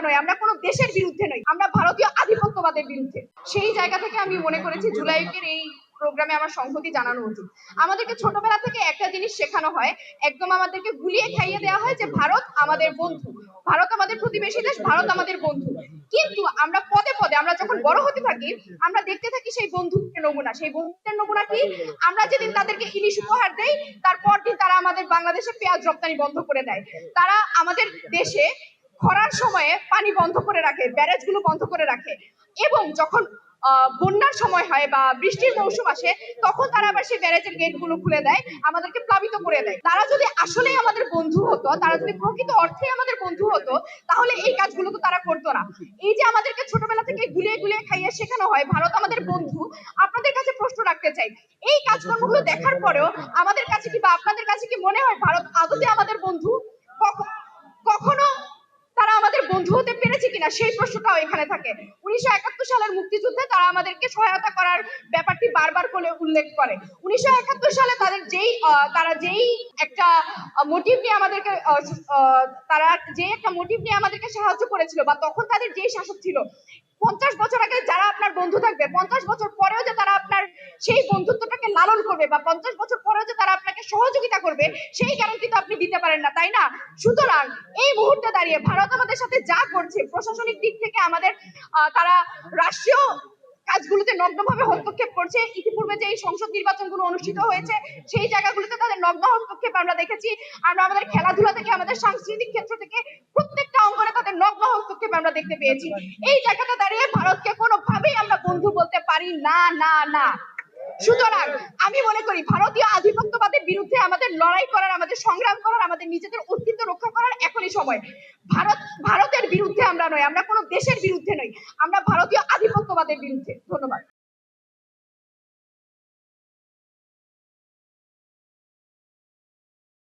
নয়, আমরা কোনো দেশের বিরুদ্ধে নই, আমরা ভারতীয় আধিপত্যবাদের বিরুদ্ধে। সেই জায়গা থেকে আমি মনে করেছি জুলাইকের এই প্রোগ্রামে আমার সংহতি জানানো উচিত। আমাদেরকে ছোটবেলা থেকে একটা জিনিস শেখানো হয়, একদম আমাদেরকে গুলিয়ে খাইয়ে দেওয়া হয় যে ভারত আমাদের বন্ধু, ভারত আমাদের প্রতিবেশী দেশ, ভারত আমাদের বন্ধু। কিন্তু আমরা পদে পদে আমরা যখন বড় হতে থাকি, আমরা দেখতে থাকি সেই বন্ধুত্বের নমুনা। সেই বন্ধুত্বের নমুনা কি? আমরা যেদিন তাদেরকে ইলিশ উপহার দেই, তারপর দিন তারা আমাদের বাংলাদেশে পেঁয়াজ রপ্তানি বন্ধ করে দেয়। তারা আমাদের দেশে খরার সময়ে পানি বন্ধ করে রাখে, ব্যারেজ গুলো বন্ধ করে রাখে, এবং যখন বন্যার সময় হয় বা বৃষ্টির মৌসুম আসে, তখন তারা আবার সেই ব্যারেজের গেট গুলো খুলে দেয়, আমাদেরকে প্লাবিত করে দেয়। তারা যদি আসলেই আমাদের বন্ধু হতো, তারা যদি প্রকৃত অর্থে আমাদের বন্ধু হতো, তাহলে এই কাজগুলো তো তারা করতো না। এই যে আমাদেরকে ছোটবেলা থেকে গুলিয়ে গুলিয়ে খাইয়ে শেখানো হয় ভারত আমাদের বন্ধু, আপনাদের কাছে প্রশ্ন রাখতে চাই, এই কাজকর্মগুলো দেখার পরেও আমাদের কাছে কি বা আপনাদের কাছে কি মনে হয় ভারত আদতে আমাদের বন্ধু? কখনো তারা আমাদের বন্ধু হতে পেরেছে কিনা সেই প্রশ্নটাও এখানে থাকে। 1971 সালের মুক্তিযুদ্ধে তারা আমাদেরকে সহায়তা করার ব্যাপারটি বারবার করে উল্লেখ করে। 1971 সালে তারা যেই একটা মোটিভ নিয়ে আমাদেরকে তারা যে একটা মোটিভ নিয়ে আমাদেরকে সাহায্য করেছিল, বা তখন তাদের যেই শাসক ছিল, 50 বছর আগে যারা আপনার বন্ধু থাকবে, 50 বছর পরেও যে তারা আপনার সেই বন্ধুত্বটাকে লালন করবে, বা 50 বছর পরেও যে তারা আপনাকে সহযোগিতা করবে, সেই গ্যারান্টি তো আপনি দিতে পারেন না, তাই না? সুতরাং এই মুহূর্তে দাঁড়িয়ে ভারত আমাদের সাথে যা করছে, প্রশাসনিক দিক থেকে আমাদের তারা রাষ্ট্রীয় কাজগুলোতে নগ্নভাবে হস্তক্ষেপ করছে। ইতিপূর্বে যে এই সংসদ নির্বাচনগুলো অনুষ্ঠিত হয়েছে, সেই জায়গাগুলোতে তাদের নগ্ন হস্তক্ষেপ আমরা দেখেছি। আমরা আমাদের খেলাধুলা থেকে, আমাদের সাংস্কৃতিক ক্ষেত্র থেকে প্রত্যেকটা অঙ্গনে তাদের নগ্ন হস্তক্ষেপ আমরা দেখতে পেয়েছি। এই জায়গাটা দাঁড়িয়ে ভারতকে কোনোভাবেই আমরা বন্ধু বলতে পারি না, না, না। সুতরাং আমি মনে করি ভারতীয় আধিপত্যবাদের বিরুদ্ধে আমাদের লড়াই করার, আমাদের সংগ্রাম করার, আমাদের নিজেদের অস্তিত্ব রক্ষা করার এখনই সময়। ভারতের বিরুদ্ধে আমরা নয়, আমরা কোনো দেশের বিরুদ্ধে নই, আমরা ভারতীয় আধিপত্যবাদের বিরুদ্ধে। ধন্যবাদ।